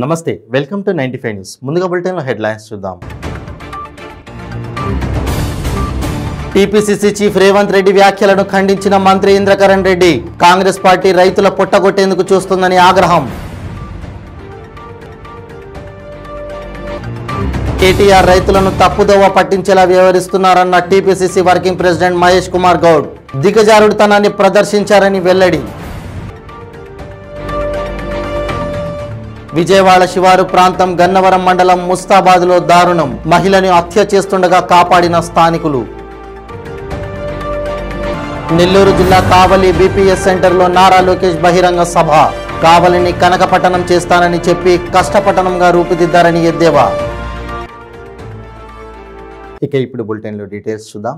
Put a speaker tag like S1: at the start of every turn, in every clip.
S1: నమస్తే, welcome to 95 news. ముందుగా బులెటిన్లో హెడ్లైన్స్ చూద్దాం. టీపీసీసీ చీఫ్ రేవంత్ రెడ్డి వ్యాఖ్యలను ఖండించిన మంత్రి ఇంద్రకరణ్ రెడ్డి, కాంగ్రెస్ పార్టీ రైతుల పొట్టగొట్టేందుకు చూస్తుందని ఆగ్రహం. కేటీఆర్ రైతులను తప్పుదోవ పట్టించేలా వ్యవహరిస్తున్నారన్న TPCC working president Mahesh Kumar Goud, దిగజారుడుతనాన్ని ప్రదర్శించారని వెల్లడి. విజయవాడ శివారు ప్రాంతం గన్నవరం మండలం ముస్తాబాద్లో దారుణం, మహిళను హత్య చేస్తుండగా కాపాడిన స్థానికులు. నెల్లూరు జిల్లా కావలి బీపీఎస్ సెంటర్లో నారా లోకేష్ బహిరంగ సభ, కావలిని కనకపట్టణం చేస్తానని చెప్పి కష్టపట్టణంగా రూపుదిద్దారని ఎద్దేవా. ఇక ఇప్పుడు బులెటిన్లో డీటెయిల్స్ చూద్దాం.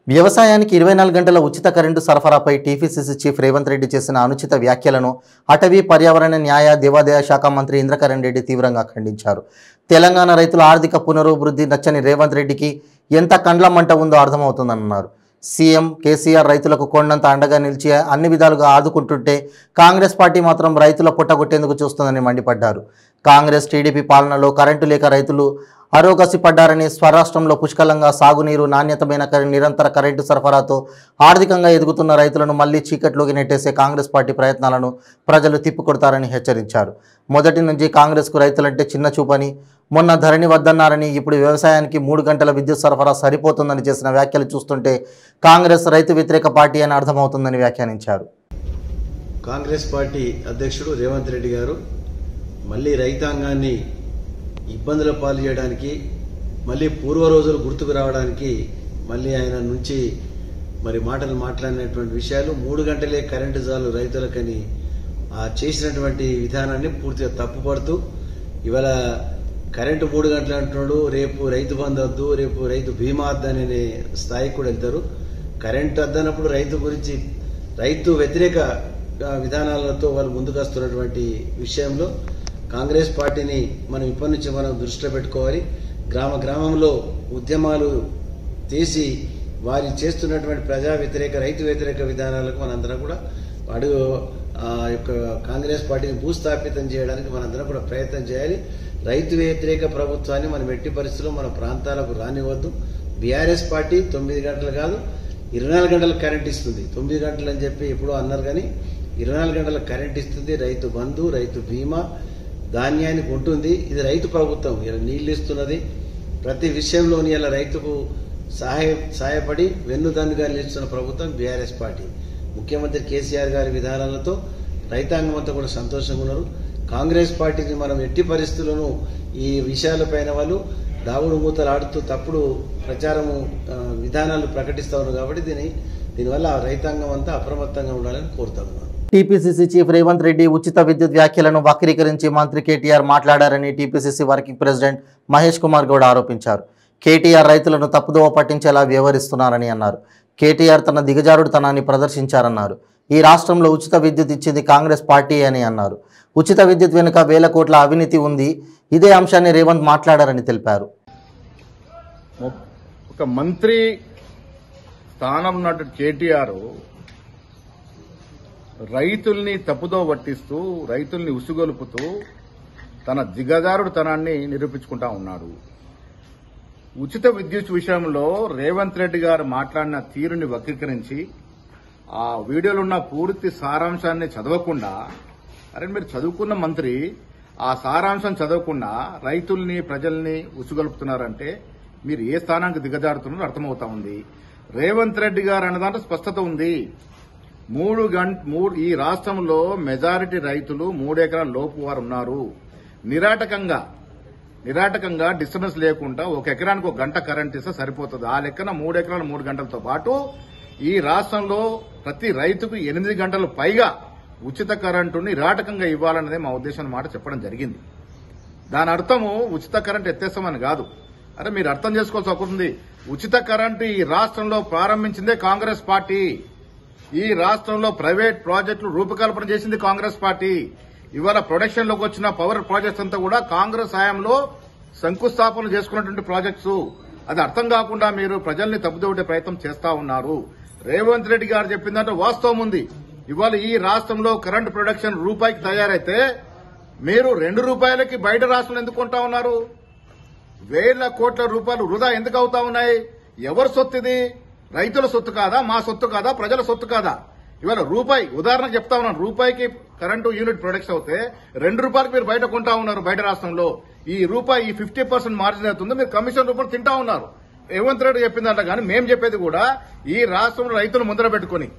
S1: వ్యవసాయానికి 24 గంటల ఉచిత కరెంటు సరఫరాపై టీపీసీసీ చీఫ్ రేవంత్ రెడ్డి చేసిన అనుచిత వ్యాఖ్యలను అటవీ పర్యావరణ న్యాయ దేవాదాయ శాఖ మంత్రి ఇంద్రకరణ్ రెడ్డి తీవ్రంగా ఖండించారు. తెలంగాణ రైతుల ఆర్థిక పునరుభివృద్ధి నచ్చని రేవంత్ రెడ్డికి ఎంత కండ్ల మంట ఉందో అర్థమవుతుందన్నారు. సీఎం కేసీఆర్ రైతులకు కొండంత అండగా నిలిచి అన్ని విధాలుగా ఆదుకుంటుంటే కాంగ్రెస్ పార్టీ మాత్రం రైతుల పుట్టగొట్టేందుకు చూస్తుందని మండిపడ్డారు. కాంగ్రెస్ టీడీపీ పాలనలో కరెంటు లేక రైతులు అరోగసి పడ్డారని, స్వరాష్ట్రంలో పుష్కలంగా సాగునీరు, నాణ్యతమైన నిరంతర కరెంటు సరఫరాతో ఆర్థికంగా ఎదుగుతున్న రైతులను మళ్లీ చీకట్లోకి నెట్టేసే కాంగ్రెస్ పార్టీ ప్రయత్నాలను ప్రజలు తిప్పికొడతారని హెచ్చరించారు. మొదటి నుంచి కాంగ్రెస్కు రైతులంటే చిన్న చూపని, మొన్న ధరణి వద్దన్నారని, ఇప్పుడు వ్యవసాయానికి 3 గంటల విద్యుత్ సరఫరా సరిపోతుందని చేసిన వ్యాఖ్యలు చూస్తుంటే కాంగ్రెస్ రైతు వ్యతిరేక పార్టీ అని అర్థమవుతుందని వ్యాఖ్యానించారు.
S2: కాంగ్రెస్ పార్టీ అధ్యక్షుడు రేవంత్ రెడ్డి గారు మళ్లీ రైతాంగాన్ని ఇబ్బందుల పాలు చేయడానికి, మళ్ళీ పూర్వ రోజులు గుర్తుకు రావడానికి మళ్ళీ ఆయన నుంచి మాటలు మాట్లాడినటువంటి విషయాలు 3 గంటలే కరెంటు చాలు రైతులకని చేసినటువంటి విధానాన్ని పూర్తిగా తప్పుపడుతూ ఇవాళ కరెంటు 3 గంటలు అంటున్నాడు, రేపు రైతు బంధు వద్దు, రేపు రైతు బీమా వద్దనే స్థాయికి కూడా వెళ్తారు. కరెంటు వద్దన్నప్పుడు రైతు వ్యతిరేక విధానాలతో వాళ్ళు ముందుకు వస్తున్నటువంటి విషయంలో కాంగ్రెస్ పార్టీని మనం ఇప్పటి నుంచి దృష్టిలో పెట్టుకోవాలి. గ్రామంలో ఉద్యమాలు చేసి వారి చేస్తున్నటువంటి ప్రజా వ్యతిరేక రైతు వ్యతిరేక విధానాలకు మనందరం కూడా యొక్క కాంగ్రెస్ పార్టీని భూస్థాపితం చేయడానికి మనందరం కూడా ప్రయత్నం చేయాలి. రైతు వ్యతిరేక ప్రభుత్వాన్ని మనం ఎట్టి పరిస్థితుల్లో మన ప్రాంతాలకు రానివ్వద్దు. బీఆర్ఎస్ పార్టీ 9 గంటలు కాదు 24 గంటల కరెంట్ ఇస్తుంది. 9 గంటలు అని చెప్పి ఎప్పుడో అన్నారు, కానీ 24 గంటల కరెంట్ ఇస్తుంది. రైతు బంధు, రైతు బీమా, ధాన్యానికి ఉంటుంది. ఇది రైతు ప్రభుత్వం. ఇలా నీళ్లు ఇస్తున్నది. ప్రతి విషయంలోని ఇలా రైతుకు సహాయపడి వెన్నుదన్నుగా నిలుస్తున్న ప్రభుత్వం బీఆర్ఎస్ పార్టీ. ముఖ్యమంత్రి కేసీఆర్ గారి విధానాలతో రైతాంగం అంతా కూడా సంతోషంగా ఉన్నారు. కాంగ్రెస్ పార్టీని మనం ఎట్టి పరిస్థితుల్లోనూ ఈ విషయాలపైన వాళ్ళు దావుడు మూతలు ఆడుతూ తప్పుడు ప్రచారము విధానాలు ప్రకటిస్తా ఉన్నారు. కాబట్టి దీనివల్ల రైతాంగం అంతా అప్రమత్తంగా ఉండాలని కోరుతా ఉన్నాను.
S1: టీపీసీసీ చీఫ్ రేవంత్ రెడ్డి ఉచిత విద్యుత్ వ్యాఖ్యలను వక్రీకరించి మంత్రి కేటీఆర్ మాట్లాడారని టీపీసీసీ వర్కింగ్ ప్రెసిడెంట్ మహేష్ కుమార్ గౌడ్ ఆరోపించారు. కేటీఆర్ రైతులను తప్పుదోవ పట్టించేలా వ్యవహరిస్తున్నారని అన్నారు. కేటీఆర్ తన దిగజారుడుతనాన్ని ప్రదర్శించారన్నారు. ఈ రాష్ట్రంలో ఉచిత విద్యుత్ ఇచ్చింది కాంగ్రెస్ పార్టీ అని అన్నారు. ఉచిత విద్యుత్ వెనుక వేల కోట్ల అవినీతి ఉంది. ఇదే అంశాన్ని రేవంత్ మాట్లాడారని తెలిపారు.
S3: ఒక మంత్రి స్థానం ఉన్నట్టు కేటీఆర్ రైతుల్ని తప్పుదో పట్టిస్తూ, రైతుల్ని ఉసుగొలుపుతూ తన దిగజారుడుతనాన్ని నిరూపించుకుంటా ఉన్నాడు. ఉచిత విద్యుత్ విషయంలో రేవంత్ రెడ్డి గారు మాట్లాడిన తీరుని వక్రీకరించి ఆ వీడియోలో ఉన్న పూర్తి సారాంశాన్ని చదవకుండా, అరే మీరు చదువుకున్న మంత్రి ఆ సారాంశం చదవకుండా రైతుల్ని ప్రజల్ని ఉసుగొలుపుతున్నారంటే మీరు ఏ స్థానానికి దిగజారుతున్నారో అర్థమవుతా ఉంది. రేవంత్ రెడ్డి గారు అన్న దాంట్లో స్పష్టత ఉంది. ఈ రాష్ట్రంలో మెజారిటీ రైతులు 3 ఎకరాల లోపు వారు ఉన్నారు. నిరాటకంగా డిస్టర్బెన్స్ లేకుండా 1 ఎకరానికి 1 గంట కరెంట్ ఇస్తే సరిపోతుంది. ఆ లెక్కన 3 ఎకరాలు 3 గంటలతో పాటు ఈ రాష్ట్రంలో ప్రతి రైతుకు 8 గంటలు పైగా ఉచిత కరెంటుని నిరాటకంగా ఇవ్వాలన్నదే మా ఉద్దేశం మాట చెప్పడం జరిగింది. దాని అర్థము ఉచిత కరెంటు ఎత్తేస్తామని కాదు. అరే మీరు అర్థం చేసుకోవాల్సి అవుతుంది. ఉచిత కరెంటు ఈ రాష్ట్రంలో ప్రారంభించిందే కాంగ్రెస్ పార్టీ. ఈ రాష్ట్రంలో ప్రైవేట్ ప్రాజెక్టులు రూపకల్పన చేసింది కాంగ్రెస్ పార్టీ. ఇవాళ ప్రొడక్షన్ లోకి వచ్చిన పవర్ ప్రాజెక్ట్స్ అంతా కూడా కాంగ్రెస్ హయాంలో శంకుస్థాపన చేసుకున్నటువంటి ప్రాజెక్ట్స్. అది అర్థం కాకుండా మీరు ప్రజల్ని తప్పుదోడే ప్రయత్నం చేస్తా ఉన్నారు. రేవంత్ రెడ్డి గారు చెప్పిందంటే వాస్తవం ఉంది. ఇవాళ ఈ రాష్ట్రంలో కరెంట్ ప్రొడక్షన్ రూపాయికి తయారైతే మీరు 2 రూపాయలకి బయట రాష్ట్రంలో ఎందుకు కొంటా ఉన్నారు? వేల కోట్ల రూపాయలు వృధా ఎందుకు అవుతా ఉన్నాయి? ఎవరి సొత్తు ఇది? రైతుల సొత్తు కాదా? మా సొత్తు కాదా? ప్రజల సొత్తు కాదా? ఇవాళ రూపాయి, ఉదాహరణకు చెప్తా ఉన్నాను, రూపాయికి కరెంటు యూనిట్ ప్రొడక్ట్స్ అవుతే 2 రూపాయలకు మీరు బయట కొంటా ఉన్నారు. బయట రాష్ట్రంలో ఈ రూపాయి 50% మార్జిన్ అవుతుందో మీరు కమిషన్ రూపాయలు తింటా ఉన్నారు. రేవంత్ రెడ్డి చెప్పిందంట, కానీ మేము చెప్పేది కూడా ఈ రాష్ట్రంలో రైతులు ముందర పెట్టుకుని.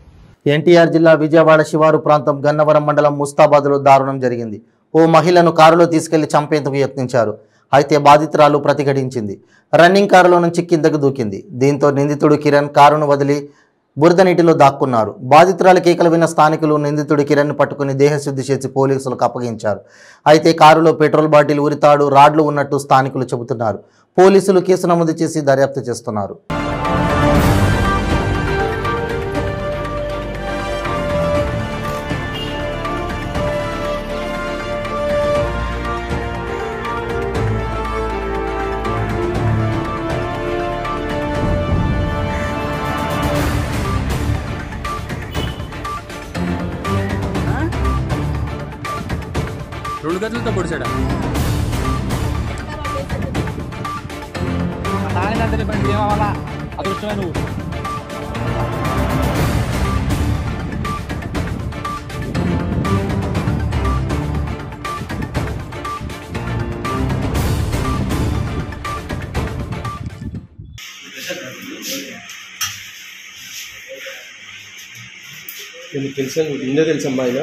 S1: ఎన్టీఆర్ జిల్లా విజయవాడ శివారు ప్రాంతం గన్నవరం మండలం ముస్తాబాద్లో దారుణం జరిగింది. ఓ మహిళను కారులో తీసుకెళ్లి చంపేందుకు యత్నించారు. అయితే బాధితురాలు ప్రతిఘటించింది. రన్నింగ్ కారులో నుంచి కిందకు దూకింది. దీంతో నిందితుడు కిరణ్ కారును వదిలి బురద నీటిలో దాక్కున్నారు. బాధితురాలు కేకలు విన్న స్థానికులు నిందితుడు కిరణ్ పట్టుకుని దేహశుద్ధి చేసి పోలీసులకు అప్పగించారు. అయితే కారులో పెట్రోల్ బాటిల్, ఉరితాడు, రాడ్లు ఉన్నట్టు స్థానికులు చెబుతున్నారు. పోలీసులు కేసు నమోదు చేసి దర్యాప్తు చేస్తున్నారు.
S4: రెండు గదులతో పొడిచాడా? తాగినంతనే పని ఏమవ్వాలా? అదృష్టమే నువ్వు.
S5: తెలుసా? నిన్నే తెలుసమ్మా ఆయన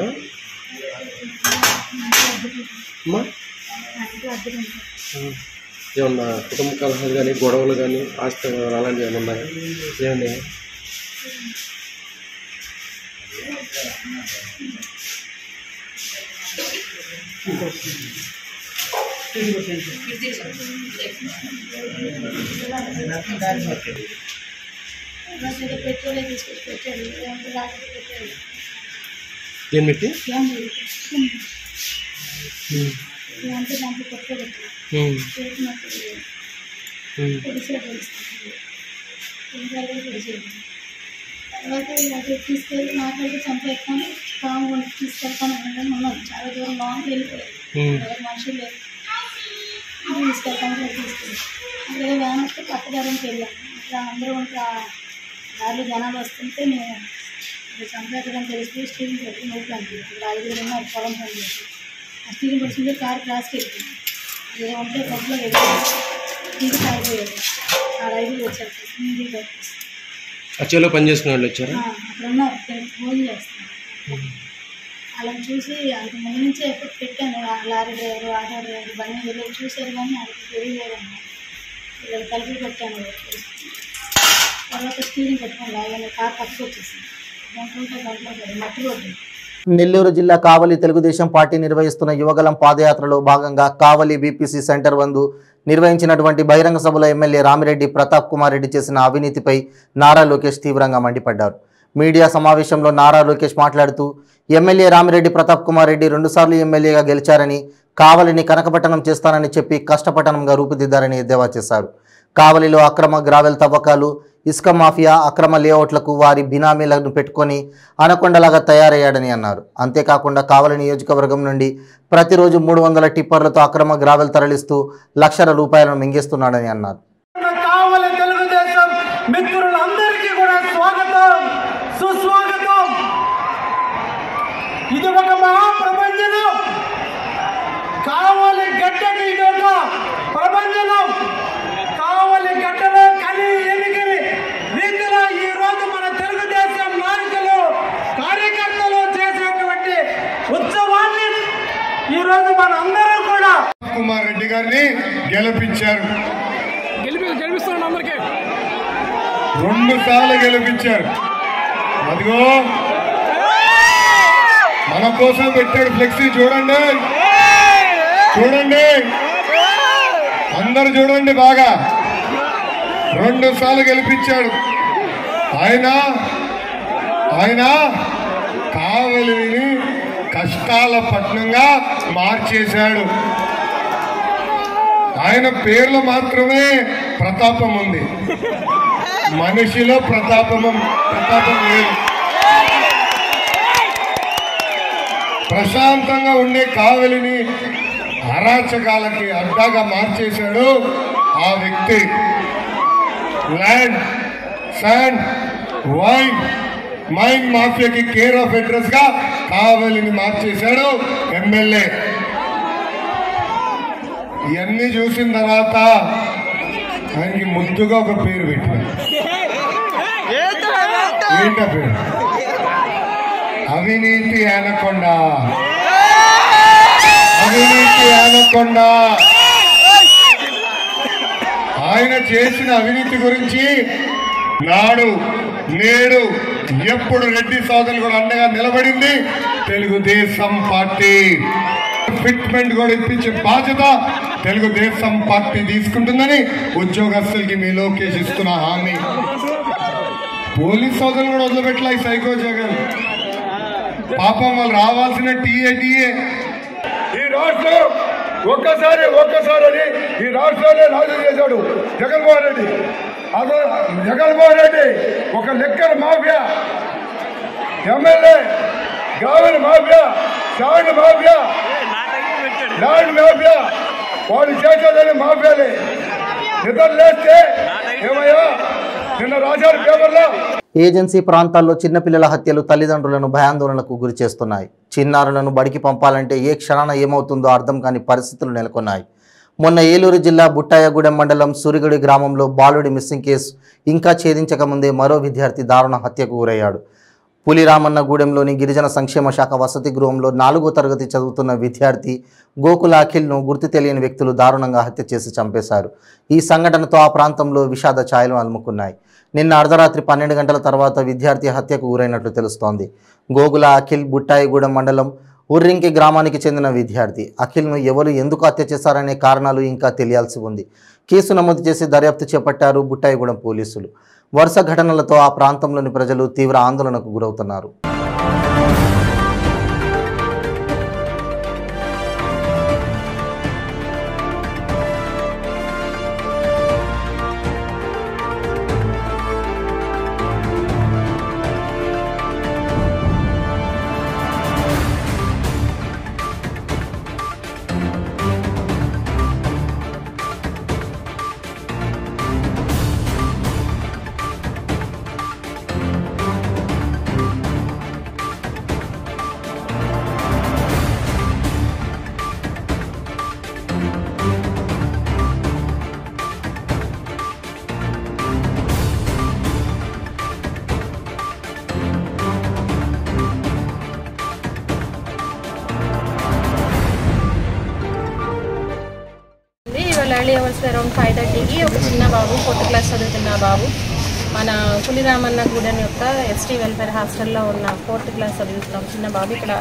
S5: అమ్మా? ఏమన్నా కుటుంబ కలహాలు కానీ, గొడవలు కానీ, ఆస్తి అలాంటివి ఏమన్నా ఉన్నాయా? ఏమండి ఏం పెట్టి
S6: తర్వాత తీసుకెళ్ళి మాట్లాడి చంపేస్తాను, పాము తీసుకెళ్తాను ఉన్నాను. చాలా దూరం లాంగ్ వెళ్ళిపోయారు, మనుషులు లేదు. తీసుకెళ్తాను తీసుకెళ్ళి అక్కడ వ్యాన్ వస్తే పక్కదారికి వెళ్ళాము. అట్లా అందరూ దారిలో జనాలు వస్తుంటే మేము చంపేద్దామని తెలిసిపోయి స్టీరింగ్ పెట్టి నూపుతాను. ఇక్కడ 5 ఉన్నారు పొలం పని చేసి. ఆ స్టీరింగ్ వచ్చింది, కారు క్లాస్కి వెళ్ళింది. ఏమంటే కొట్లో వెళ్ళి దిగి తాగిపోయారు. ఆ రైతులు వచ్చారు, దిగి
S5: అచ్చలో పని చేసుకునే వాళ్ళు వచ్చారా?
S6: అక్కడ ఉన్నారు, ఫోన్ చేస్తున్నారు. అలా చూసి అంత ముందు నుంచే ఎప్పుడు పెట్టాను. లారీ డ్రైవర్, ఆటో డ్రైవర్ బండి వెళ్ళి చూశారు, కానీ వాళ్ళకి తెలియలేదన్నమాట. ఇలా తలుపులు పెట్టాను. తర్వాత స్టీరింగ్ పెట్టుకోండి, ఆయన కారు పక్కకు వచ్చేసింది. దాంట్లో మట్టి రోడ్డు.
S1: నెల్లూరు జిల్లా కావలి తెలుగుదేశం పార్టీ నిర్వహిస్తున్న యువగలం పాదయాత్రలో భాగంగా కావలి బీపీసీ సెంటర్ వందు నిర్వహించినటువంటి బహిరంగ సభలో ఎమ్మెల్యే రామిరెడ్డి ప్రతాప్ కుమార్ రెడ్డి చేసిన అవినీతిపై నారా లోకేష్ తీవ్రంగా మండిపడ్డారు. మీడియా సమావేశంలో నారా లోకేష్ మాట్లాడుతూ ఎమ్మెల్యే రామిరెడ్డి ప్రతాప్ కుమార్ రెడ్డి 2 సార్లు ఎమ్మెల్యేగా గెలిచారని, కావలిని కనకపట్టణం చేస్తానని చెప్పి కష్టపట్టణంగా రూపుదిద్దారని ఎద్దేవా చేశారు. కావలిలో అక్రమ గ్రావెల్ తవ్వకాలు, ఇసుక మాఫియా, అక్రమ లేఅవుట్లకు వారి బినామీలను పెట్టుకొని అనకొండలాగా తయారయ్యాడని అన్నారు. అంతేకాకుండా కావలి నియోజకవర్గం నుండి ప్రతిరోజు 300 టిప్పర్లతో అక్రమ గ్రావెల్ తరలిస్తూ లక్షల రూపాయలను మింగేస్తున్నాడని అన్నారు.
S7: కావలి తెలుగుదేశం మిత్రులందరికీ కూడా స్వాగతం, సుస్వాగతం. ఇది ఒక మహాప్రపంచం. కావలి గడ్డకి ఇది ఒక ప్రపంచం. కావలి గడ్డలో కలి ఎనిగిరి రీతిలో ఈ రోజు మన తెలుగుదేశం నాయకులు, కార్యకర్తలు చేసేటువంటి ఉత్సవాన్ని ఈ రోజు మన అందరూ కూడా
S8: కుమార్ రెడ్డి గారిని గెలిపించారు.
S4: గెలిపిస్తున్నాను అందరికీ.
S8: 2 సార్లు గెలిపించారు. అదిగో మన కోసం పెట్టాడు ఫ్లెక్సీ, చూడండి చూడండి, అందరు చూడండి బాగా. 2 సార్లు గెలిపించాడు. ఆయన కావలిని కష్టాల పట్టణంగా మార్చేశాడు. ఆయన పేర్లు మాత్రమే ప్రతాపం ఉంది, మనిషిలో ప్రతాపం లేదు. ప్రశాంతంగా ఉండే కావలిని అరాచకాలకి అడ్డాగా మార్చేశాడు ఆ వ్యక్తి. ల్యాండ్, శాండ్, వైన్, మైన్ మాఫియాకి కేర్ ఆఫ్ అడ్రస్ గా కావలిని మార్చేశాడు ఎమ్మెల్యే. ఇవన్నీ చూసిన తర్వాత ఆయనకి ముద్దుగా ఒక పేరు పెట్టారు. ఏంట పేరు? అవినీతి అనకొండ. అవినీతి అనకొండ. ఆయన చేసిన అవినీతి గురించి నాడు నేడు ఎప్పుడు రెడ్డి సోదరులు కూడా అండగా నిలబడింది తెలుగుదేశం పార్టీ. ఫిట్మెంట్ కూడా ఇప్పించే బాధ్యత తెలుగుదేశం పార్టీ తీసుకుంటుందని ఉద్యోగస్తులకి మీ లోకేష్ ఇస్తున్న హామీ. పోలీస్ సోదరులు కూడా వదిలిపెట్టలే ఈ సైకో జగన్. పాపం వాళ్ళు రావాల్సిన టీఏ
S9: ఈ రాష్ట్రం ఒక్కసారి అని ఈ రాష్ట్రాన్ని నాశనం చేశాడు జగన్మోహన్ రెడ్డి. అసలు జగన్మోహన్ రెడ్డి ఒక లెక్కల మాఫియా, ఎమ్మెల్యే గావెల mafia, sand mafia, land mafia, వాళ్ళు చేసేదని మాఫియాలే. నిద్ర లేస్తే ఏమయ్యా నిన్న రాశారు పేపర్లో.
S1: ఏజెన్సీ ప్రాంతాల్లో చిన్నపిల్లల హత్యలు తల్లిదండ్రులను భయాందోళనకు గురి చేస్తున్నాయి. చిన్నారులను బడికి పంపాలంటే ఏ క్షణాన ఏమవుతుందో అర్థం కాని పరిస్థితులు నెలకొన్నాయి. మొన్న ఏలూరు జిల్లా బుట్టాయగూడెం మండలం సూరిగడి గ్రామంలో బాలుడి మిస్సింగ్ కేసు ఇంకా ఛేదించకముందే మరో విద్యార్థి దారుణ హత్యకు గురయ్యాడు. పులిరామన్నగూడెంలోని గిరిజన సంక్షేమ శాఖ వసతి గృహంలో 4వ తరగతి చదువుతున్న విద్యార్థి గోకుల అఖిల్ను గుర్తు తెలియని వ్యక్తులు దారుణంగా హత్య చేసి చంపేశారు. ఈ సంఘటనతో ఆ ప్రాంతంలో విషాద ఛాయలు అలుముకున్నాయి. నిన్న అర్ధరాత్రి 12 గంటల తర్వాత విద్యార్థి హత్యకు గురైనట్లు తెలుస్తోంది. గోకుల అఖిల్ బుట్టాయిగూడెం మండలం ఉర్రింకి గ్రామానికి చెందిన విద్యార్థి. అఖిల్ను ఎవరు ఎందుకు హత్య చేశారనే కారణాలు ఇంకా తెలియాల్సి ఉంది. కేసు నమోదు చేసి దర్యాప్తు చేపట్టారు బుట్టాయిగూడెం పోలీసులు. వరుస ఘటనలతో ఆ ప్రాంతంలోని ప్రజలు తీవ్ర ఆందోళనకు గురవుతున్నారు.
S10: ఎర్లీ అవర్స్ అరౌండ్ 5:30కి ఒక చిన్న బాబు 4th క్లాస్ చదువుతున్న బాబు మన పులిరామన్నగూడెం యొక్క ఎస్టీ వెల్ఫేర్ హాస్టల్లో ఉన్న 4th క్లాస్ చదువుతున్న చిన్న బాబు ఇక్కడ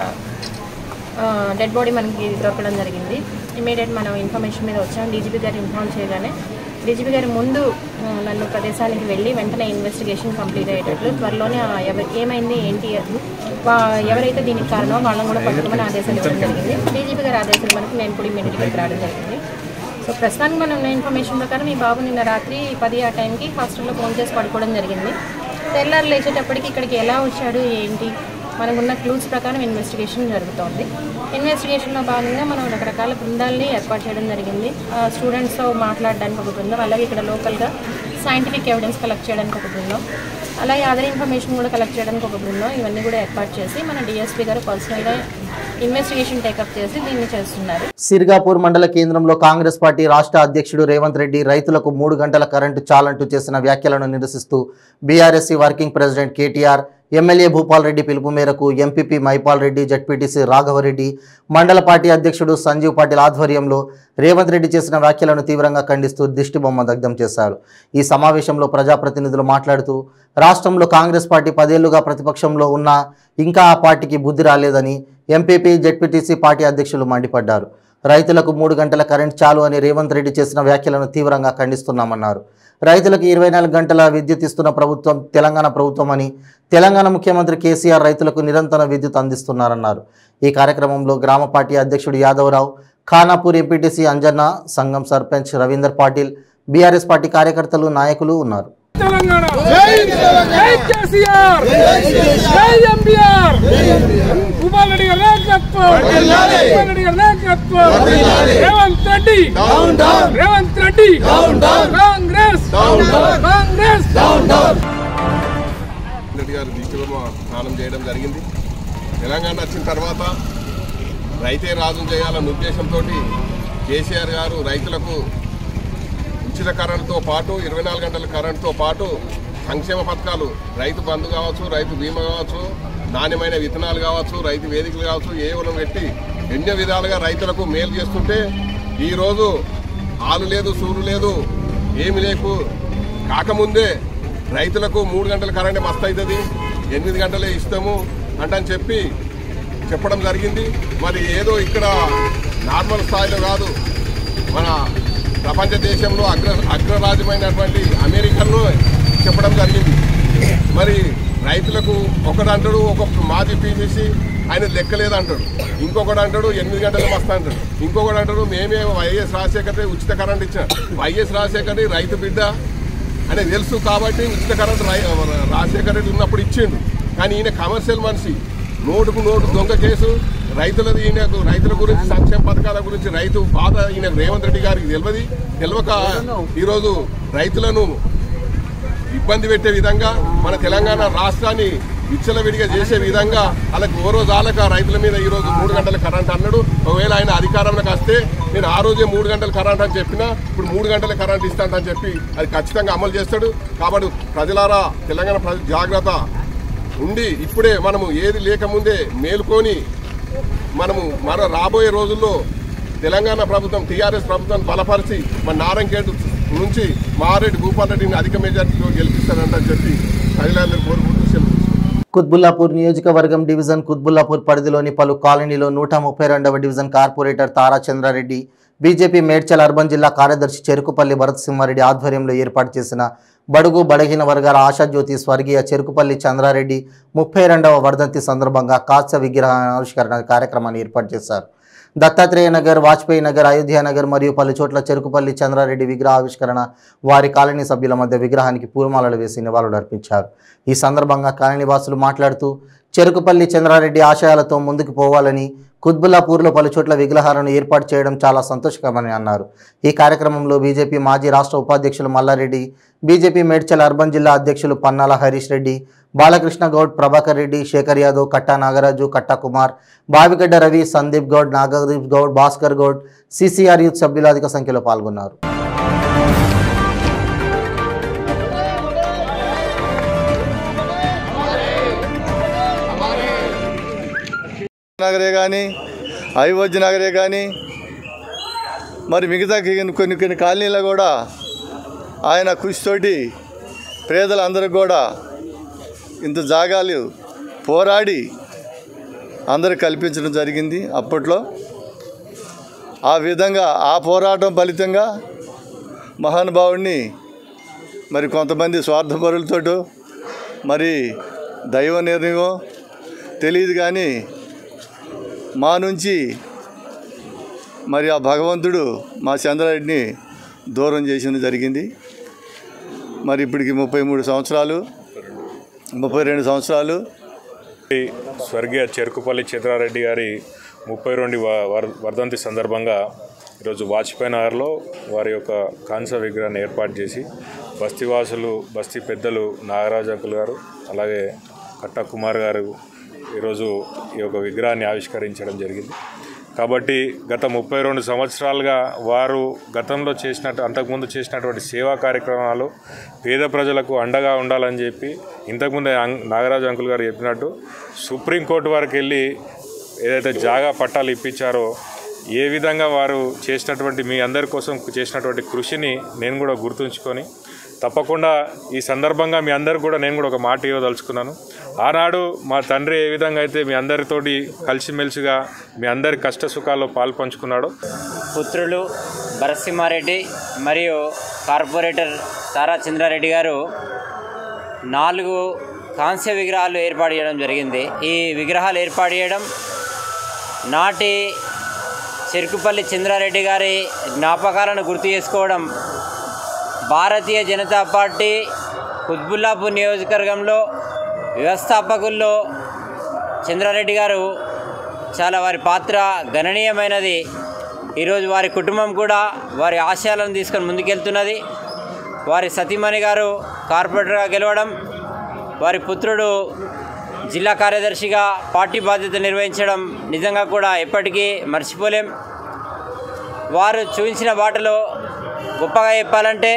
S10: డెడ్ బాడీ మనకి దొరకడం జరిగింది. ఇమీడియట్ మనం ఇన్ఫర్మేషన్ మీద వచ్చాం. డీజీపీ గారు ఇన్ఫార్మ్ చేయగానే డీజీపీ గారి ముందు నన్ను ప్రదేశానికి వెళ్ళి వెంటనే ఇన్వెస్టిగేషన్ కంప్లీట్ అయ్యేటట్లు త్వరలోనే ఏమైంది ఏంటి ఎవరైతే దీనికి కారణమో వాళ్ళని కూడా పట్టుకోమని ఆదేశాలు ఇవ్వడం జరిగింది. డీజీపీ గారి ఆదేశాలు మనకు నేను కూడా ఇమీడియట్గా రావడం జరిగింది. సో ప్రస్తుతానికి మనం ఉన్న ఇన్ఫర్మేషన్ ప్రకారం ఈ బాబు నిన్న రాత్రి 10 ఆ టైంకి హాస్టల్లో ఫోన్ చేసి పడుకోవడం జరిగింది. తెల్లారు లేచేటప్పటికి ఇక్కడికి ఎలా వచ్చాడు ఏంటి మనకున్న క్లూస్ ప్రకారం ఇన్వెస్టిగేషన్ జరుగుతోంది. ఇన్వెస్టిగేషన్లో భాగంగా మనం రకరకాల బృందాలని ఏర్పాటు చేయడం జరిగింది. స్టూడెంట్స్తో మాట్లాడడానికి ఒక బృందం, అలాగే ఇక్కడ లోకల్గా సైంటిఫిక్ ఎవిడెన్స్ కలెక్ట్ చేయడానికి ఒక బృందం, అలాగే అదర్ ఇన్ఫర్మేషన్ కూడా కలెక్ట్ చేయడానికి ఒక బృందం, ఇవన్నీ కూడా ఏర్పాటు చేసి మన డిఎస్పీ గారు పర్సనల్గా ఇన్వెస్టిగేషన్ టేకప్ చేసి దీన్ని చేస్తున్నారు.
S1: సిర్గాపూర్ మండల కేంద్రంలో కాంగ్రెస్ పార్టీ రాష్ట్ర అధ్యక్షుడు రేవంత్ రెడ్డి రైతులకు 3 గంటల కరెంటు చాలంటూ చేసిన వ్యాఖ్యలను నిరసిస్తూ బీఆర్ఎస్సీ working president KTR, MLA Bhupal Reddy పిలుపు మేరకు ఎంపీపీ మైపాల్ రెడ్డి, జడ్పీటీసీ రాఘవరెడ్డి, మండల పార్టీ అధ్యక్షుడు సంజీవ్ పాటిల్ ఆధ్వర్యంలో రేవంత్ రెడ్డి చేసిన వ్యాఖ్యలను తీవ్రంగా ఖండిస్తూ దిష్టిబొమ్మ దగ్ధం చేశారు. ఈ సమావేశంలో ప్రజాప్రతినిధులు మాట్లాడుతూ రాష్ట్రంలో కాంగ్రెస్ పార్టీ 10 ఏళ్లుగా ప్రతిపక్షంలో ఉన్నా ఇంకా ఆ పార్టీకి బుద్ధి రాలేదని ఎంపీపీ, జడ్పీటీసీ పార్టీ అధ్యక్షులు మండిపడ్డారు. రైతులకు 3 గంటల కరెంట్ చాలు అని రేవంత్ రెడ్డి చేసిన వ్యాఖ్యలను తీవ్రంగా ఖండిస్తున్నామన్నారు. రైతులకు 24 గంటల విద్యుత్ ఇస్తున్న ప్రభుత్వం తెలంగాణ ప్రభుత్వం అని, తెలంగాణ ముఖ్యమంత్రి కేసీఆర్ రైతులకు నిరంతర విద్యుత్ అందిస్తున్నారన్నారు. ఈ కార్యక్రమంలో గ్రామ పార్టీ అధ్యక్షుడు యాదవరావు, ఖానాపూర్ ఎంపీటీసీ అంజన్న, సంఘం సర్పంచ్ రవీందర్ పాటిల్, బీఆర్ఎస్ పార్టీ కార్యకర్తలు, నాయకులు ఉన్నారు.
S4: తెలంగాణ, జై కేసీఆర్, జై ఎంబీఆర్, భూపాల్ రెడ్డి గారి నాయకత్వం, భూపాల్ రెడ్డి గారి నాయకత్వం, రేవంత్ రెడ్డి, రేవంత్ రెడ్డి, కాంగ్రెస్, కాంగ్రెస్.
S11: రెడ్డి గారు దీక్షలో స్నానం చేయడం జరిగింది. తెలంగాణ వచ్చిన తర్వాత రైతే రాజు చేయాలన్న ఉద్దేశంతో కేసీఆర్ గారు రైతులకు ఉచిత కరెంటుతో పాటు 24 గంటల కరెంటుతో పాటు సంక్షేమ పథకాలు, రైతు బంధు కావచ్చు, రైతు బీమా కావచ్చు, నాణ్యమైన విత్తనాలు కావచ్చు, రైతు వేదికలు కావచ్చు, ఏవోలను పెట్టి ఎన్నో విధాలుగా రైతులకు మేలు చేస్తుంటే ఈరోజు ఆలు లేదు, సూరు లేదు, ఏమి లేకు కాకముందే రైతులకు 3 గంటల కరెంట్ మస్తు అవుతుంది, 8 గంటలే ఇస్తాము అంటని చెప్పడం జరిగింది. మరి ఏదో ఇక్కడ నార్మల్ స్థాయిలో కాదు, మన ప్రపంచ దేశంలో అగ్రరాజ్యమైనటువంటి అమెరికాలో చెప్పడం జరిగింది. మరి రైతులకు ఒకడు అంటాడు, ఒక మాజీ పీసీసీ ఆయన లెక్కలేదు అంటాడు, ఇంకొకడు అంటాడు 8 గంటలు మస్తు అంటాడు, ఇంకొకడు అంటాడు మేమే వైఎస్ రాజశేఖర్ ఉచిత కరెంట్ ఇచ్చిన. వైఎస్ రాజశేఖర్ రైతు బిడ్డ అనేది తెలుసు కాబట్టి ఉచిత కరెంట్ రాజశేఖర్ రెడ్డి ఉన్నప్పుడు ఇచ్చిండు. కానీ ఈయన కమర్షియల్ మనిషి, నోటుకు నోటు దొంగ కేసు, రైతులది ఈయనకు రైతుల గురించి, సంక్షేమ పథకాల గురించి రైతు బాధ ఈయన రేవంత్ రెడ్డి గారికి తెలియక ఈరోజు రైతులను ఇబ్బంది పెట్టే విధంగా, మన తెలంగాణ రాష్ట్రాన్ని విచ్చలవిడిగా చేసే విధంగా వాళ్ళకి ఓ రోజు ఆలక రైతుల మీద ఈరోజు 3 గంటల కరెంట్ అన్నాడు. ఒకవేళ ఆయన అధికారంలోకి వస్తే నేను ఆ రోజే 3 గంటల కరెంట్ అని చెప్పినా ఇప్పుడు 3 గంటల కరెంట్ ఇస్తానని చెప్పి అది ఖచ్చితంగా అమలు చేస్తాడు. కాబట్టి ప్రజలారా, తెలంగాణ ప్రజలు జాగ్రత్త ఉండి ఇప్పుడే మనము ఏది లేకముందే మేలుకొని మనము రాబోయే రోజుల్లో తెలంగాణ ప్రభుత్వం, టీఆర్ఎస్ ప్రభుత్వం బలపరిచి మన నారాయణఖేడ్ నుంచి మారెడ్డి భూపాల్ రెడ్డిని అధిక మెజార్టీతో గెలిపిస్తారంటని చెప్పి ప్రజలందరూ కోరుకుంటూ సెలవు.
S1: కుత్బుల్లాపూర్ నియోజకవర్గం డివిజన్ కుత్బుల్లాపూర్ పరిధిలోని పలు కాలనీలో 132వ డివిజన్ కార్పొరేటర్ తారా చంద్రారెడ్డి, బీజేపీ మేడ్చల్ అర్బన్ జిల్లా కార్యదర్శి చెరుకుపల్లి భరత్ సింహారెడ్డి ఆధ్వర్యంలో ఏర్పాటు చేసిన బడుగు బలహీన వర్గాల ఆశాజ్యోతి స్వర్గీయ చెరుకుపల్లి చంద్రారెడ్డి 32వ వర్ధంతి సందర్భంగా కాస్య విగ్రహ ఆవిష్కరణ కార్యక్రమాన్ని ఏర్పాటు చేశారు. దత్తాత్రేయ నగర్, వాజ్పేయి నగర్, అయోధ్య నగర్ మరియు పలు చోట్ల చెరుకుపల్లి చంద్రారెడ్డి విగ్రహ ఆవిష్కరణ, వారి కాలనీ సభ్యుల మధ్య విగ్రహానికి పూలమాలలు వేసి నివాళులర్పించారు. ఈ సందర్భంగా కాలనీ వాసులు మాట్లాడుతూ చెరుకుపల్లి చంద్రారెడ్డి ఆశయాలతో ముందుకు పోవాలని, కుత్బుల్లాపూర్లో పలు చోట్ల విగ్రహాలను ఏర్పాటు చేయడం చాలా సంతోషకరమని అన్నారు. ఈ కార్యక్రమంలో బీజేపీ మాజీ రాష్ట్ర ఉపాధ్యక్షులు మల్లారెడ్డి, బీజేపీ మేడ్చల్ అర్బన్ జిల్లా అధ్యక్షులు పన్నాల హరీష్ రెడ్డి, బాలకృష్ణ గౌడ్, ప్రభాకర్ రెడ్డి, శేఖర్ యాదవ్, కట్టా నాగరాజు, కట్టా కుమార్, బావిగడ్డ రవి, సందీప్ గౌడ్, నాగదీప్ గౌడ్, భాస్కర్ గౌడ్, సిసిఆర్ యూత్ సభ్యులు అధిక సంఖ్యలో పాల్గొన్నారు.
S12: నగరే కానీ, అయోధ్య నగరే కానీ, మరి మిగతా కొన్ని కాలనీలో కూడా ఆయన కృషితోటి పేదలందరికీ కూడా ఇంత జాగాలు పోరాడి అందరికి కల్పించడం జరిగింది అప్పట్లో. ఆ విధంగా ఆ పోరాటం ఫలితంగా మహానుభావుడిని మరి కొంతమంది స్వార్థపరులతో మరి దైవ నిర్ణయం తెలియదు కానీ మా నుంచి మరి ఆ భగవంతుడు మా చంద్రారెడ్డిని దూరం చేసింది జరిగింది. మరి ఇప్పటికి 32 సంవత్సరాలు
S13: స్వర్గీయ చెరుకుపల్లి చంద్రారెడ్డి గారి 32 వర్ధంతి సందర్భంగా ఈరోజు వాజ్పేయి నగర్లో వారి యొక్క కాంస్య విగ్రహాన్ని ఏర్పాటు చేసి బస్తీవాసులు, బస్తీ పెద్దలు నాగరాజు అంకుల్ గారు, అలాగే కట్టా కుమార్ గారు ఈరోజు ఈ యొక్క విగ్రహాన్ని ఆవిష్కరించడం జరిగింది. కాబట్టి గత 32 సంవత్సరాలుగా వారు గతంలో అంతకుముందు చేసినటువంటి సేవా కార్యక్రమాలు పేద ప్రజలకు అండగా ఉండాలని చెప్పి ఇంతకుముందే నాగరాజు అంకుల్ గారు చెప్పినట్టు సుప్రీంకోర్టు వరకు వెళ్ళి ఏదైతే జాగా పట్టాలు ఇప్పించారో ఏ విధంగా వారు చేసినటువంటి మీ అందరి కోసం చేసినటువంటి కృషిని నేను కూడా గుర్తుంచుకొని తప్పకుండా ఈ సందర్భంగా మీ అందరికి కూడా నేను కూడా ఒక మాట ఇవ్వదలుచుకున్నాను. ఆనాడు మా తండ్రి ఏ విధంగా అయితే మీ అందరితోటి కలిసిమెలిసిగా మీ అందరి కష్ట సుఖాల్లో పాల్పంచుకున్నాడో
S14: పుత్రులు భరత్ సింహారెడ్డి మరియు కార్పొరేటర్ తారా చంద్రారెడ్డి గారు 4 కాంస్య విగ్రహాలు ఏర్పాటు చేయడం జరిగింది. ఈ విగ్రహాలు ఏర్పాటు చేయడం నాటి చెరుకుపల్లి చంద్రారెడ్డి గారి జ్ఞాపకాలను గుర్తు చేసుకోవడం, భారతీయ జనతా పార్టీ కుత్బుల్లాపూర్ నియోజకవర్గంలో వ్యవస్థాపకుల్లో చంద్రారెడ్డి గారు చాలా వారి పాత్ర గణనీయమైనది. ఈరోజు వారి కుటుంబం కూడా వారి ఆశయాలను తీసుకొని ముందుకెళ్తున్నది. వారి సతీమణి గారు కార్పొరేటర్గా గెలవడం, వారి పుత్రుడు జిల్లా కార్యదర్శిగా పార్టీ బాధ్యత నిర్వహించడం నిజంగా కూడా ఎప్పటికీ మర్చిపోలేం. వారు చూపించిన బాటలో గొప్పగా చెప్పాలంటే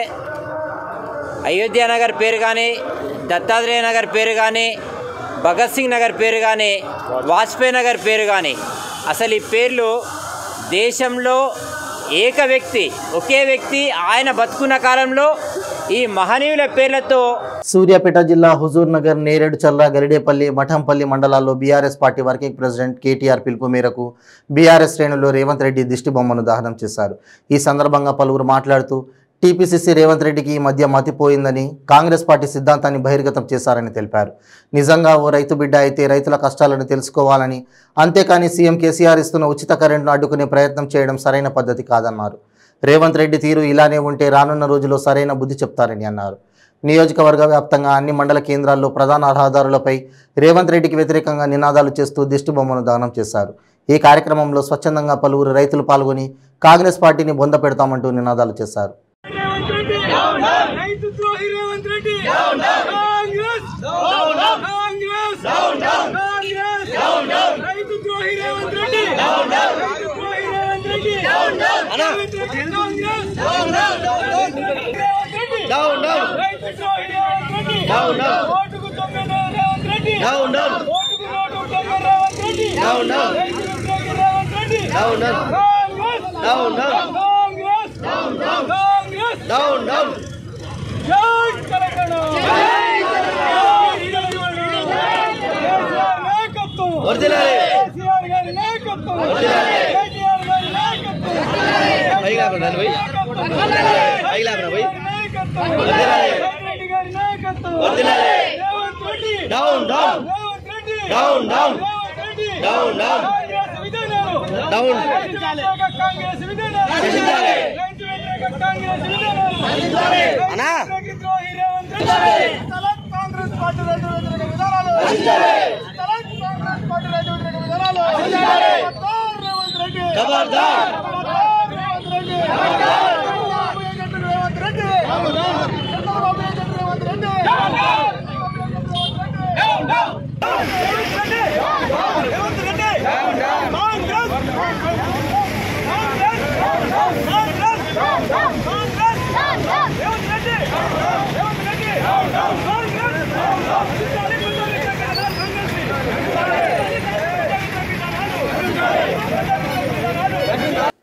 S14: అయోధ్య నగర్ పేరు కానీ, దత్తాత్రేయ నగర్ పేరు కానీ, భగత్ సింగ్ నగర్ పేరు కానీ, వాజ్పేయి నగర్ పేరు కానీ, అసలు ఈ పేర్లు దేశంలో ఒకే వ్యక్తి ఆయన బతుకున్న కాలంలో ఈ మహనీయుల పేర్లతో
S1: సూర్యాపేట జిల్లా హుజూర్ నగర్, నేరేడుచర్ల, గరిడేపల్లి, మఠంపల్లి మండలాల్లో BRS party working president KTR పిలుపు మేరకు బీఆర్ఎస్ శ్రేణులు రేవంత్ రెడ్డి దిష్టిబొమ్మను దహనం చేశారు. ఈ సందర్భంగా పలువురు మాట్లాడుతూ టీపీసీసీ రేవంత్ రెడ్డికి ఈ మధ్య మతిపోయిందని, కాంగ్రెస్ పార్టీ సిద్ధాంతాన్ని బహిర్గతం చేశారని తెలిపారు. నిజంగా ఓ రైతు బిడ్డ అయితే రైతుల కష్టాలను తెలుసుకోవాలని, అంతేకాని సీఎం కేసీఆర్ ఇస్తున్న ఉచిత కరెంటును అడ్డుకునే ప్రయత్నం చేయడం సరైన పద్ధతి కాదన్నారు. రేవంత్ రెడ్డి తీరు ఇలానే ఉంటే రానున్న రోజుల్లో సరైన బుద్ధి చెప్తారని అన్నారు. నియోజకవర్గ వ్యాప్తంగా అన్ని మండల కేంద్రాల్లో ప్రధాన రహదారులపై రేవంత్ రెడ్డికి వ్యతిరేకంగా నినాదాలు చేస్తూ దిష్టిబొమ్మను దహనం చేశారు. ఈ కార్యక్రమంలో స్వచ్ఛందంగా పలువురు రైతులు పాల్గొని కాంగ్రెస్ పార్టీని బొంద పెడతామంటూ నినాదాలు చేశారు.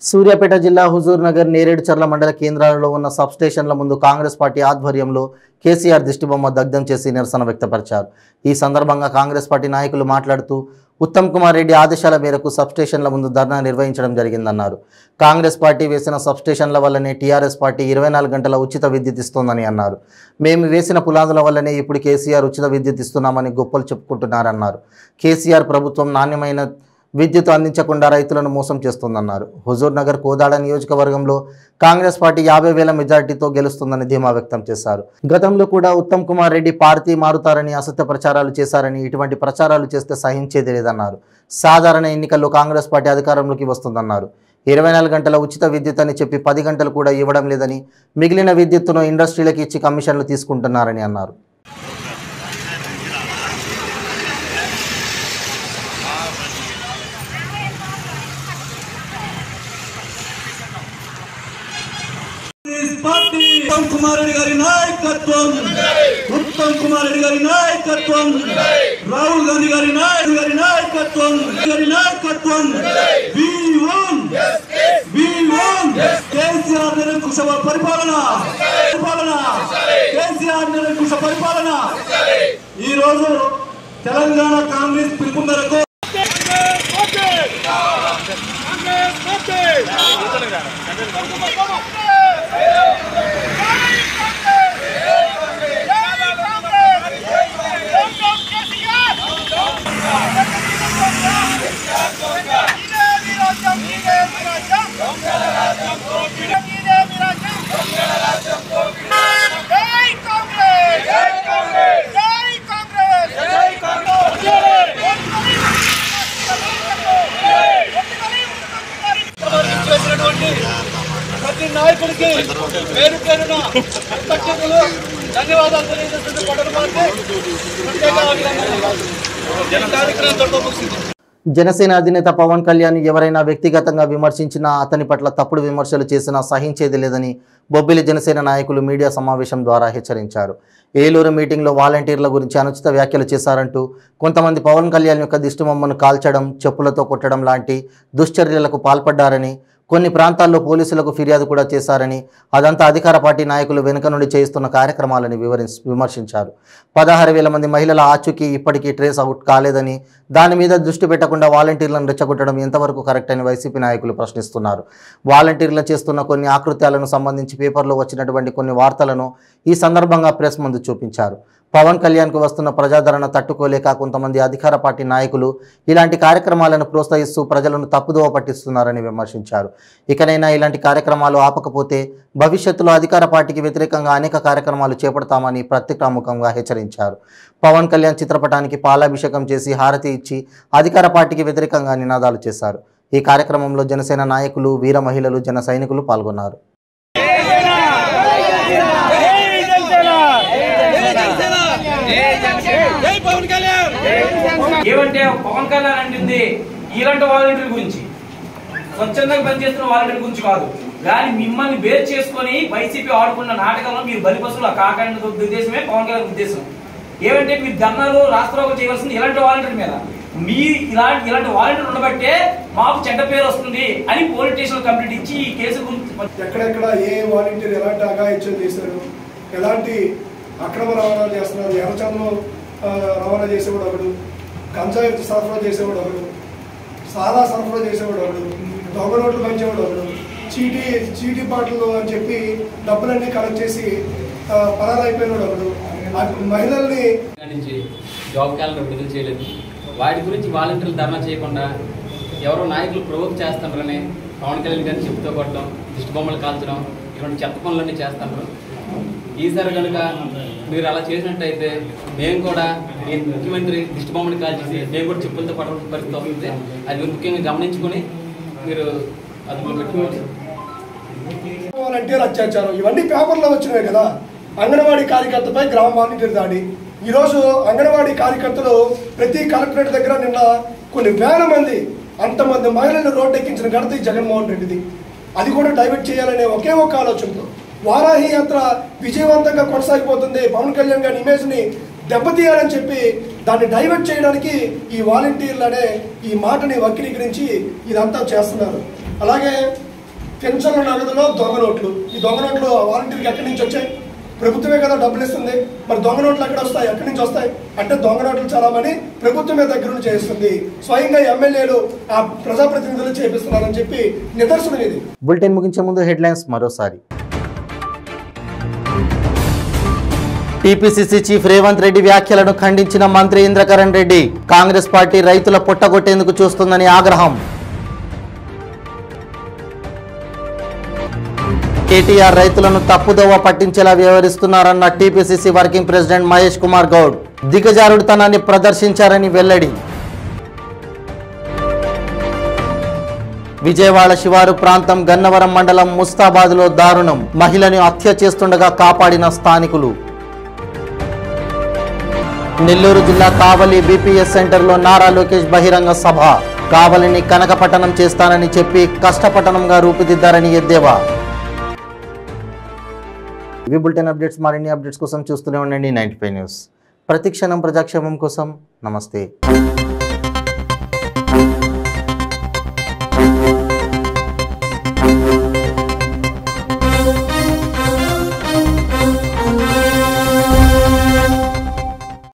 S1: సూర్యాపేట జిల్లా హుజూర్ నగర్, నేరేడుచర్ల మండల కేంద్రాలలో ఉన్న సబ్స్టేషన్ల ముందు కాంగ్రెస్ పార్టీ ఆధ్వర్యంలో కేసీఆర్ దిష్టిబొమ్మ దగ్ధం చేసి నిరసన వ్యక్తపరిచారు. ఈ సందర్భంగా కాంగ్రెస్ పార్టీ నాయకులు మాట్లాడుతూ ఉత్తమ్ కుమార్ రెడ్డి ఆదేశాల మేరకు సబ్స్టేషన్ల ముందు ధర్నా నిర్వహించడం జరిగిందన్నారు. కాంగ్రెస్ పార్టీ వేసిన సబ్స్టేషన్ల వల్లనే టీఆర్ఎస్ పార్టీ 24 గంటల ఉచిత విద్యుత్ ఇస్తోందని అన్నారు. మేము వేసిన పునాదుల వల్లనే ఇప్పుడు కేసీఆర్ ఉచిత విద్యుత్ ఇస్తున్నామని గొప్పలు చెప్పుకుంటున్నారన్నారు. కేసీఆర్ ప్రభుత్వం నాణ్యమైన విద్యుత్ అందించకుండా రైతులను మోసం చేస్తుందన్నారు. హుజూర్ నగర్, కోదాడ నియోజకవర్గంలో కాంగ్రెస్ పార్టీ 50,000 మెజార్టీతో గెలుస్తుందని ధీమా వ్యక్తం చేశారు. గతంలో కూడా ఉత్తమ్ కుమార్ రెడ్డి పార్టీ మారుతారని అసత్య ప్రచారాలు చేశారని, ఇటువంటి ప్రచారాలు చేస్తే సహించేది లేదన్నారు. సాధారణ ఎన్నికల్లో కాంగ్రెస్ పార్టీ అధికారంలోకి వస్తుందన్నారు. 24 గంటల ఉచిత విద్యుత్ అని చెప్పి 10 గంటలు కూడా ఇవ్వడం లేదని, మిగిలిన విద్యుత్తును ఇండస్ట్రీలకు ఇచ్చి కమిషన్లు తీసుకుంటున్నారని అన్నారు.
S15: ఉత్తమ్ కుమార్ రెడ్డి గారి నాయకత్వం, ఉత్తమ్ కుమార్ రెడ్డి గారి నాయకత్వం, రాహుల్ గాంధీ గారి నాయకత్వం, కేసీఆర్ నిరంకుశ పరిపాలన. ఈ రోజు తెలంగాణ కాంగ్రెస్ పిలుపు మేరకు
S16: Hey, Congress!
S15: పేరు పేరున కృతజ్ఞతలు ధన్యవాదాలు తెలియజేస్తున్న పట్టణ పార్టీ ప్రత్యేక అభినందనలు. కార్యక్రమం తొలగిస్తుంది.
S1: జనసేన అధినేత పవన్ కళ్యాణ్ ఎవరైనా వ్యక్తిగతంగా విమర్శించినా అతని పట్ల తప్పుడు విమర్శలు చేసినా సహించేది లేదని బొబ్బిలి జనసేన నాయకులు మీడియా సమావేశం ద్వారా హెచ్చరించారు. ఏలూరు మీటింగ్లో వాలంటీర్ల గురించి అనుచిత వ్యాఖ్యలు చేశారంటూ కొంతమంది పవన్ కళ్యాణ్ యొక్క దిష్టిబొమ్మను కాల్చడం, చెప్పులతో కొట్టడం లాంటి దుశ్చర్యలకు పాల్పడ్డారని, కొన్ని ప్రాంతాల్లో పోలీసులకు ఫిర్యాదు కూడా చేశారని, అదంతా అధికార పార్టీ నాయకులు వెనుక నుండి చేయిస్తున్న కార్యక్రమాలని విమర్శించారు. 16,000 మంది మహిళల ఆచూకీ ఇప్పటికీ ట్రేస్ అవుట్ కాలేదని, దాని మీద దృష్టి పెట్టకుండా వాలంటీర్లను రెచ్చగొట్టడం ఎంతవరకు కరెక్ట్ అని వైసీపీ నాయకులు ప్రశ్నిస్తున్నారు. వాలంటీర్లు చేస్తున్న కొన్ని ఆకృత్యాలను సంబంధించి పేపర్లో వచ్చినటువంటి కొన్ని వార్తలను ఈ సందర్భంగా ప్రెస్ ముందు చూపించారు. పవన్ కళ్యాణ్కు వస్తున్న ప్రజాదరణ తట్టుకోలేక కొంతమంది అధికార పార్టీ నాయకులు ఇలాంటి కార్యక్రమాలను ప్రోత్సహిస్తూ ప్రజలను తప్పుదోవ పట్టిస్తున్నారని విమర్శించారు. ఇకనైనా ఇలాంటి కార్యక్రమాలు ఆపకపోతే భవిష్యత్తులో అధికార పార్టీకి వ్యతిరేకంగా అనేక కార్యక్రమాలు చేపడతామని ప్రతిక్రముఖంగా హెచ్చరించారు. పవన్ కళ్యాణ్ చిత్రపటానికి పాలాభిషేకం చేసి హారతి ఇచ్చి అధికార పార్టీకి వ్యతిరేకంగా నినాదాలు చేశారు. ఈ కార్యక్రమంలో జనసేన నాయకులు, వీర మహిళలు, జన సైనికులు పాల్గొన్నారు.
S16: ఏమంటే పవన్ కళ్యాణ్ అంటుంది ఇలాంటి వాలంటీర్ గురించి, స్వచ్ఛందంగా పనిచేస్తున్న వాలంటీర్ గురించి కాదు, కానీ మిమ్మల్ని బేర్ చేసుకుని వైసీపీ ఆడుకున్న నాటకంలో మీరు బలిపసులు కాకండి ఉద్దేశమే పవన్ కళ్యాణ్ ఉద్దేశం. ఏమంటే మీరు ధర్నాలు రాష్ట్రంలో చేయవలసింది ఇలాంటి వాలంటీర్ మీద. మీరు ఇలాంటి వాలంటీర్ ఉండబట్టే మాకు చెడ్డ పేరు వస్తుంది అని పోలీస్ స్టేషన్ కంప్లైంట్ ఇచ్చి ఈ కేసు గురించి
S17: ఎక్కడెక్కడ ఏ వాలంటీర్ ఎలాంటి అఘాయిత్యం చేశారు, ఎలాంటి అక్రమ రవాణా చేస్తున్నారు, ఎర్రచందనం రవాణా చేసేవాడు ఒకడు, గంజాయి సరఫరా చేసేవాడు ఒకడు, సారా సరఫరా చేసేవాడు ఒకడు, దొంగ నోట్లు పంచేవాడు ఒకడు, చీటీ బాటలు అని చెప్పి డబ్బులన్నీ కలెక్ట్ చేసి పరారైపోయినాడు ఒకడు, మహిళల్ని
S18: జాబ్ క్యాలెండర్ విడుదల చేయలేదు. వాటి గురించి వాలంటీర్లు ధర్నా చేయకుండా ఎవరో నాయకులు ప్రవోక్ చేస్తారని పవన్ కళ్యాణ్ గారిని చెప్తూ కొట్టడం, దిష్టి బొమ్మలు కాల్చడం, ఇటువంటి చెత్త పనులన్నీ చేస్తారు. ఈసారి కనుక మీరు అలా చేసినట్టయితే మేము కూడా ఈ ముఖ్యమంత్రి దిష్టి బొమ్మని కాల్చేసి మేము కూడా చెప్పులతో పట్టాల్సిన పరిస్థితి వస్తుంది. అది ముఖ్యంగా గమనించుకొని మీరు అదుపులో పెట్టుకోవాలి.
S17: వాలంటీర్ అత్యాచారం ఇవన్నీ పేపర్లో వచ్చినవే కదా. అంగన్వాడీ కార్యకర్తపై గ్రామ వాలంటీర్ దాడి. ఈరోజు అంగన్వాడీ కార్యకర్తలు ప్రతి కలెక్టరేట్ దగ్గర నిన్న కొన్ని వేల మంది అంతమంది మహిళలను రోడ్డు ఎక్కించిన ఘనత ఈ జగన్మోహన్ రెడ్డిది. అది కూడా డైవర్ట్ చేయాలనే ఒకే ఒక ఆలోచనతో వారాహి యాత్ర విజయవంతంగా కొనసాగిపోతుంది. పవన్ కళ్యాణ్ గారి ఇమేజ్ని దెబ్బతీయాలని చెప్పి దాన్ని డైవర్ట్ చేయడానికి ఈ వాలంటీర్లు అనే ఈ మాటని వక్రీకరించి ఇదంతా చేస్తున్నారు. అలాగే పెన్షన్ల నగదులో దొంగ నోట్లు. ఈ దొంగ నోట్లు వాలంటీర్కి ఎక్కడి నుంచి వచ్చాయి? ప్రభుత్వమే కదా డబ్బులు ఇస్తుంది. మరి దొంగ నోట్లు ఎక్కడ వస్తాయి, ఎక్కడి నుంచి వస్తాయి అంటే దొంగ నోట్లు చాలామని ప్రభుత్వమే దగ్గర నుంచి చేస్తుంది. స్వయంగా ఎమ్మెల్యేలు ఆ ప్రజాప్రతినిధులు చేపిస్తున్నారని చెప్పి నిదర్శనం ఇది.
S1: బులెటిన్ ముగించే ముందు హెడ్లైన్స్ మరోసారి. టీపీసీసీ చీఫ్ రేవంత్ రెడ్డి వ్యాఖ్యలను ఖండించిన మంత్రి ఇంద్రకరణ్ రెడ్డి. కాంగ్రెస్ పార్టీ రైతుల పొట్టగొట్టేందుకు చూస్తుందని ఆగ్రహం. కేటీఆర్ రైతులను తప్పుదోవ పట్టించేలా వ్యవహరిస్తున్నారన్న TPCC working president Mahesh Kumar Goud. దిగజారుడుతనాన్ని ప్రదర్శించారని వెల్లడి. విజయవాడ శివారు ప్రాంతం గన్నవరం మండలం ముస్తాబాద్లో దారుణం. మహిళను హత్య చేస్తుండగా కాపాడిన స్థానికులు. నెల్లూరు జిల్లా కావలి బీపీఎస్ సెంటర్లో నారా లోకేష్ బహిరంగ సభ. కావలిని కనకపట్టణం చేస్తానని చెప్పి కష్టపట్టణంగా రూపుదిద్దారని ఎద్దేవా. ఇవి బులెటిన్ అప్డేట్స్. మరిన్ని అప్డేట్స్ కోసం చూస్తూనే ఉండండి 95 న్యూస్. ప్రతిక్షణం ప్రజాక్షేమం కోసం. నమస్తే.